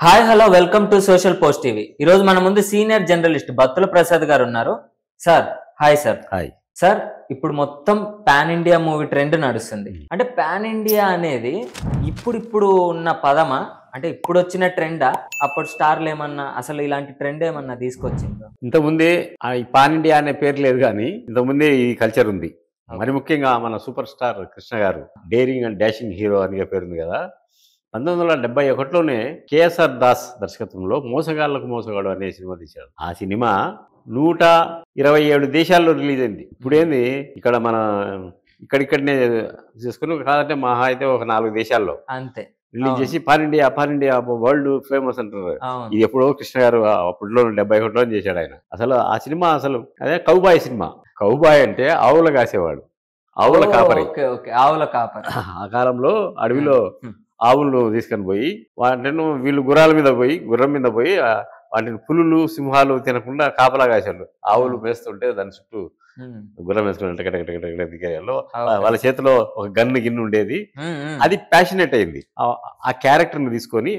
Hi hello welcome to social post TV. ఈ రోజు మన ముందు సీనియర్ జర్నలిస్ట్ బత్తుల ప్రసాద్ గారు ఉన్నారు. Sir hi sir. Hi sir, ఇప్పుడు మొత్తం పాన్ ఇండియా మూవీ ట్రెండ్ నడుస్తుంది. అంటే పాన్ ఇండియా అనేది ఇప్పుడు ఉన్న పదమా, అంటే ఇప్పుడు వచ్చిన ట్రెండా, అప్పుడు స్టార్లు ఏమన్నా అసలు ఇలాంటి ట్రెండ్ ఏమన్నా తీసుకొచ్చిందా? ఇంతకుముందే ఈ పాన్ ఇండియా అనే పేరు లేదు, కానీ ఇంతకుముందే ఈ కల్చర్ ఉంది. మరి ముఖ్యంగా మన సూపర్ స్టార్ కృష్ణ గారు డేరింగ్ అండ్ డాషింగ్ హీరో అని పేరుంది కదా. 1971లోనే కేఎస్ఆర్ దాస్ దర్శకత్వంలో మోసగాళ్లకు మోసగాడు అనే సినిమా తీశాడు. ఆ సినిమా 127 దేశాల్లో రిలీజ్ అయింది. ఇప్పుడేంది ఇక్కడ మన ఇక్కడిక్కడనే చేసుకుని కాదంటే మహా అయితే ఒక 4 దేశాల్లో అంతే రిలీజ్ చేసి పాన్ ఇండియా వరల్డ్ ఫేమస్ అంటారు. ఇది ఎప్పుడో కృష్ణ గారు అప్పట్లో 71లో చేశాడు ఆయన. అసలు ఆ సినిమా అదే కౌబాయ్ సినిమా. కౌబాయ్ అంటే ఆవుల కాసేవాడు, ఆవుల కాపరి. ఆవుల కాపరి. ఆ కాలంలో అడవిలో ఆవులను తీసుకొని పోయి వాటిని వీళ్ళు గుర్రం మీద పోయి వాటిని పులులు సింహాలు తినకుండా కాపలా కాశారు. ఆవులు మేస్తుంటే దాని చుట్టూ గుర్రం వేసుకుని దిగాలో వాళ్ళ చేతిలో ఒక గిన్నె ఉండేది. అది ప్యాషనేట్ అయింది. ఆ క్యారెక్టర్ని తీసుకొని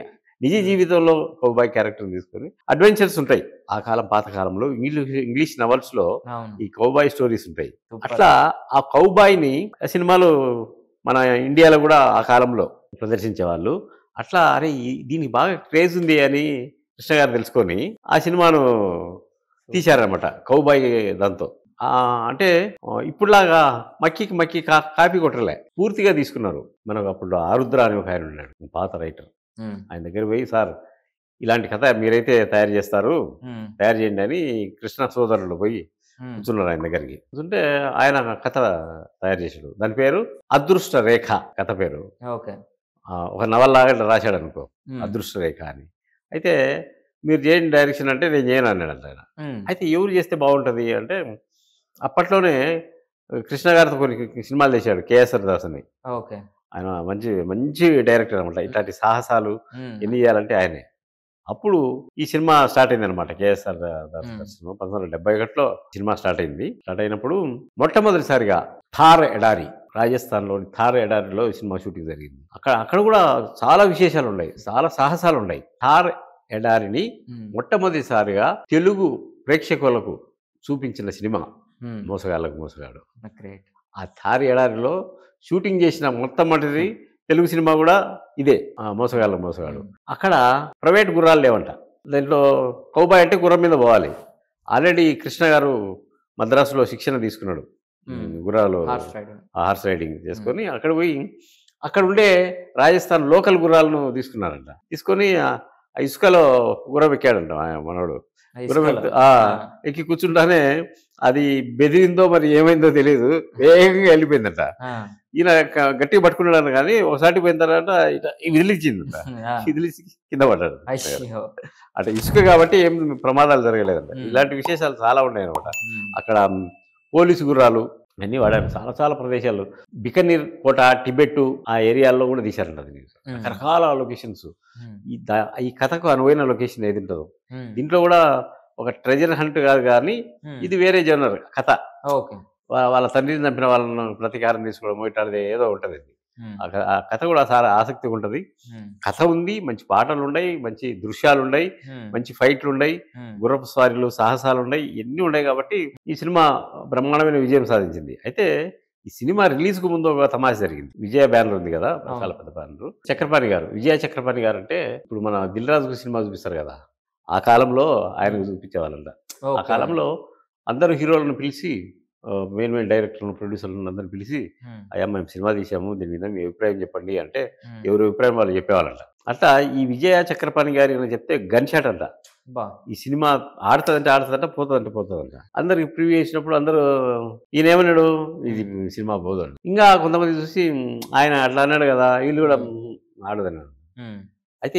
నిజ జీవితంలో కౌబాయ్ క్యారెక్టర్ని తీసుకొని అడ్వెంచర్స్ ఉంటాయి. ఆ కాలం పాత కాలంలో ఇంగ్లీష్ నవల్స్ లో ఈ కౌబాయ్ స్టోరీస్ ఉంటాయి. అట్లా ఆ కౌబాయ్ని సినిమాలు మన ఇండియాలో కూడా ఆ కాలంలో ప్రదర్శించేవాళ్ళు. అట్లా అరే దీనికి బాగా క్రేజ్ ఉంది అని కృష్ణ గారు తెలుసుకొని ఆ సినిమాను తీశారనమాట కౌబాయ్ దాంతో. అంటే ఇప్పుడులాగా మక్కి కాపీ కొట్టలే, పూర్తిగా తీసుకున్నారు. మనకు అప్పుడు ఆరుద్ర అని ఒక ఆయన ఉన్నాడు, పాత రైటర్. ఆయన దగ్గర పోయి, సార్ ఇలాంటి కథ మీరైతే తయారు చేయండి అని కృష్ణ సోదరులు పోయి కూర్చున్నారు ఆయన దగ్గరికి. కూర్చుంటే ఆయన కథ తయారు చేశాడు. దాని పేరు అదృష్ట రేఖ. కథ పేరు ఒక నవల్లాగా రాశాడు అనుకో, అదృష్ట రేఖ అని. అయితే మీరు చేయండి డైరెక్షన్ అంటే నేను చేయను అన్నాడు ఆయన. అయితే ఎవరు చేస్తే బాగుంటుంది అంటే అప్పట్లోనే కృష్ణ గారితో కొన్ని సినిమాలు చేశాడు కేఎస్ఆర్ దాస్ అని. ఆయన మంచి డైరెక్టర్ అనమాట. ఇట్లాంటి సాహసాలు ఎన్ని చేయాలంటే ఆయనే. అప్పుడు ఈ సినిమా స్టార్ట్ అయింది అనమాట. కేఎస్ఆర్ దాస్ సినిమా 1971లో సినిమా స్టార్ట్ అయింది. స్టార్ట్ అయినప్పుడు మొట్టమొదటిసారిగా థార్ ఎడారి, రాజస్థాన్లోని థార్ ఎడారిలో ఈ సినిమా షూటింగ్ జరిగింది. అక్కడ కూడా చాలా విశేషాలు ఉన్నాయి, చాలా సాహసాలు ఉన్నాయి. థార్ ఎడారిని మొట్టమొదటిసారిగా తెలుగు ప్రేక్షకులకు చూపించిన సినిమా మోసగాళ్ళకు మోసగాడు. ఆ థార్ ఎడారిలో షూటింగ్ చేసిన మొట్టమొదటి తెలుగు సినిమా కూడా ఇదే, మోసగాళ్ళకు మోసగాడు. అక్కడ ప్రైవేట్ గుర్రాలు లేవంట. దాంట్లో కౌబాయ్ అంటే గుర్రం మీద పోవాలి. ఆల్రెడీ కృష్ణ గారు మద్రాసులో శిక్షణ తీసుకున్నాడు, గుర్రాలు హార్స్ రైడింగ్ చేసుకొని. అక్కడ పోయి అక్కడ ఉండే రాజస్థాన్ లోకల్ గుర్రాలను తీసుకున్నారంట. తీసుకొని ఆ ఇసుకలో గుర్రం ఎక్కాడంట మనోడు. గుర్రం ఎక్కి కూర్చుంటానే అది బెదిరిందో మరి ఏమైందో తెలియదు, వేగంగా వెళ్ళిపోయిందట. ఈయన గట్టిగా పట్టుకున్నాడు కానీ ఒకసారి పోయిన తర్వాత విదిలించిందంట. విదిలించి కింద పడ్డాడు. అంటే ఇసుక కాబట్టి ఏం ప్రమాదాలు జరగలేదంట. ఇలాంటి విశేషాలు చాలా ఉన్నాయి అనమాట. అక్కడ పోలీసు గుర్రాలు అన్నీ వాడారు. చాలా ప్రదేశాలు, బికనీర్ కోట, టిబెట్ ఆ ఏరియాల్లో కూడా తీశారంట. అది రకరకాల లొకేషన్స్. ఈ కథకు అనువైన లొకేషన్ ఏది ఉంటుందో దీంట్లో కూడా ఒక ట్రెజర్ హంట్ కాదు, కానీ ఇది వేరే జనర్ కథ. వాళ్ళ తండ్రిని చంపిన వాళ్ళను ప్రతీకారం తీసుకోవడం ఇట్లాంటిది ఏదో ఉంటుంది. ఆ కథ కూడా చాలా ఆసక్తిగా ఉంటుంది. కథ ఉంది, మంచి పాటలు ఉన్నాయి, మంచి దృశ్యాలు ఉన్నాయి, మంచి ఫైట్లు ఉన్నాయి, గుర్రపు స్వారీలు, సాహసాలు ఉన్నాయి, ఇవన్నీ ఉన్నాయి. కాబట్టి ఈ సినిమా బ్రహ్మాండమైన విజయం సాధించింది. అయితే ఈ సినిమా రిలీజ్కు ముందు ఒక తమాష జరిగింది. విజయ బ్యానర్ ఉంది కదా, చాలా పెద్ద బ్యానర్. చక్రపాణి గారు, విజయ చక్రపాణి గారు అంటే ఇప్పుడు మన దిల్ రాజు సినిమా చూపిస్తారు కదా, ఆ కాలంలో ఆయన చూపించేవాళ్ళంట. ఆ కాలంలో అందరూ హీరోలను పిలిచి, మెయిన్ డైరెక్టర్లను, ప్రొడ్యూసర్లను అందరిని పిలిచి, అయ్యా మేము సినిమా తీసాము, దీని మీద మీ అభిప్రాయం చెప్పండి అంటే ఎవరి అభిప్రాయం వాళ్ళు చెప్పేవాళ్ళంట. అట్లా ఈ విజయ చక్రపాణి గారి చెప్తే గన్ షాట్ అంట. ఈ సినిమా ఆడుతుందంటే పోతుందంట. అందరికి ప్రివ్యూ చేసినప్పుడు అందరూ ఈయన ఏమన్నాడు, ఇది సినిమా పోదండి. ఇంకా కొంతమంది చూసి ఆయన అట్లా అన్నాడు కదా, వీళ్ళు కూడా ఆడదన్నాడు. అయితే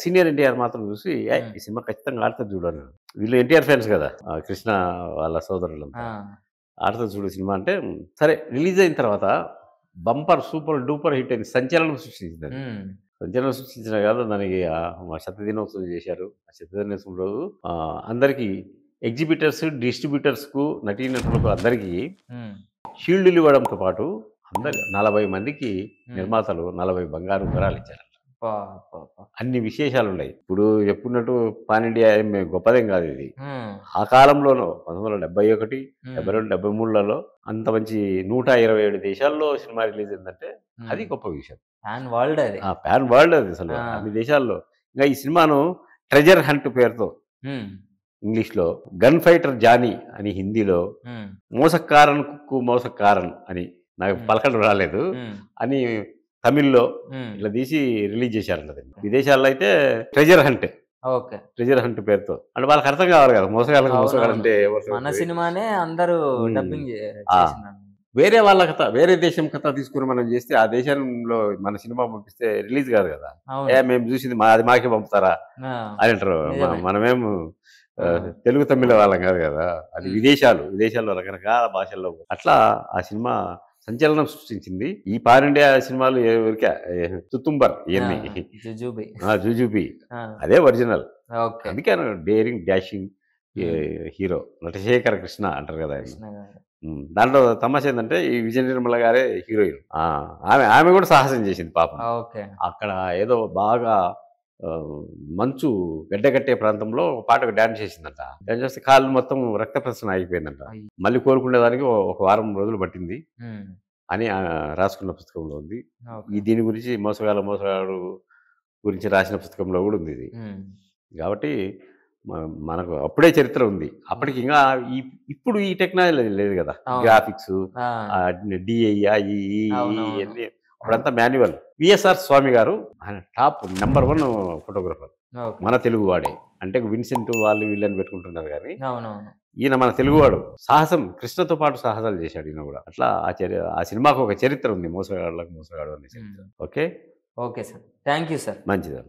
సీనియర్ ఎన్టీఆర్ మాత్రం చూసి ఈ సినిమా ఖచ్చితంగా ఆడుతుంది చూడన్నాడు. వీళ్ళు ఎన్టీఆర్ ఫ్యాన్స్ కదా, కృష్ణ వాళ్ళ సోదరులంతా. ఆడుతుంది చూడు సినిమా అంటే సరే. రిలీజ్ అయిన తర్వాత బంపర్ సూపర్ డూపర్ హిట్ అయింది, సంచలనం సృష్టించింది. సంచలనం సృష్టించిన కాదు, దానికి మా శతదినోత్సవం చేశారు. ఆ శతదినోత్సవం రోజు అందరికీ ఎగ్జిబిటర్స్, డిస్ట్రిబ్యూటర్స్కు, నటీనటులకు అందరికీ షీల్డ్లు ఇవ్వడంతో పాటు 40 మందికి నిర్మాతలు 40 బంగారు ఉంగరాలు ఇచ్చారు. పా, పా, పా. అన్ని విశేషాలు ఉన్నాయి. ఇప్పుడు చెప్పుకున్నట్టు పాన్ ఇండియా ఏం గొప్పదేం కాదు ఇది. ఉమ్, ఆ కాలంలోనూ 1971, ఉమ్, 72, 73లలో అంత మంచి 127 దేశాల్లో సినిమా రిలీజ్ అయిందంటే అది ఉమ్. గొప్ప విషయం. పాన్ వరల్డ్ అది. పాన్ వరల్డ్ అది అసలు ఆ. అన్ని దేశాల్లో. ఇంకా ఈ సినిమాను ట్రెజర్ హంట్ పేరుతో ఉమ్, ఇంగ్లీష్లో, గన్ ఫైటర్ జానీ అని హిందీలో, ఉమ్, మోసకారన్ కుక్కు మోసకారన్ అని నాకు పలకడం రాలేదు ఉమ్, అని తమిళ్లో ఉమ్. ఇట్లా తీసి రిలీజ్ చేశారంట అది. విదేశాల్లో అయితే treasure hunt, okay. Treasure hunt పేరుతో. అంటే వాళ్ళకి అర్థం కావాలి కదా మోసగాళ్ళకి అవునవును. మోసగాడు అంటే ఎవరు మన సినిమానే అందరూ ఉమ్. డబ్బింగ్ ఆ. చేసినారు. వేరే వాళ్ళ కథ, వేరే దేశం కథ తీసుకుని మనం చేస్తే ఆ దేశంలో మన సినిమా పంపిస్తే రిలీజ్ కాదు కదా. అవును. మేము చూసింది అది మాకే పంపుతారా ఆ, అని అంటారు. నిజమే. మనమేము ఆ. తెలుగు తమిళ వాళ్ళం కాదు కదా. అది విదేశాల్లో రకరకాల భాషల్లో అట్లా ఆ సినిమా సంచలనం సృష్టించింది. ఈ పాన్ ఇండియా సినిమాలు ఎవరికే తుతుంబర్ ఇవన్నీ జుజుబి. జుజుబి ఆ, అదే ఒరిజినల్. ఓకే. అందుకే daring dashing hero Natasekhara Krishna అంటారు కదా ఆయన. కృష్ణ గారు. దాంట్లో తమాషా ఏంటంటే ఈ విజయ నిర్మల గారే హీరోయిన్. ఆమె కూడా సాహసం చేసింది పాపం. ఓకే. అక్కడ ఏదో బాగా మంచు గడ్డగట్టే ప్రాంతంలో పాటకు డ్యాన్స్ చేసిందంట. డ్యాన్స్ చేస్తే కాళ్ళు మొత్తం రక్త ప్రసరణ అయిపోయిందంట. అయ్యో. మళ్ళీ కోలుకునేదానికి ఒక వారం రోజులు పట్టింది ఉమ్, అని రాసుకున్న పుస్తకంలో ఉంది. ఓకే. దీని గురించి మోసగాడు గురించి రాసిన పుస్తకంలో కూడా ఉంది ఇది. ఉమ్, కాబట్టి మనకు అప్పుడే చరిత్ర ఉంది. అప్పటికి ఇంకా ఇప్పుడు ఈ టెక్నాలజీ లేదు కదా. అవును. గ్రాఫిక్స్, ఆ, డిఐ, అవునవును. ఇవన్నీ అప్పుడంతా మాన్యువల్. విఎస్ఆర్ స్వామి గారు ఆయన టాప్ #1 ఫోటోగ్రఫర్. ఓకే. మన తెలుగు వాడే. అంటే విన్సెంట్ వాళ్ళు వీళ్ళని పెట్టుకుంటున్నారు కానీ అవునవును. ఈయన మన తెలుగువాడు. సాహసం, కృష్ణతో పాటు సాహసాలు చేశాడు ఈయన కూడా. అట్లా ఆ సినిమాకు ఒక చరిత్ర ఉంది, మోసగాడు అనే చరిత్ర. Okay okay sir, thank you sir. మంచిది.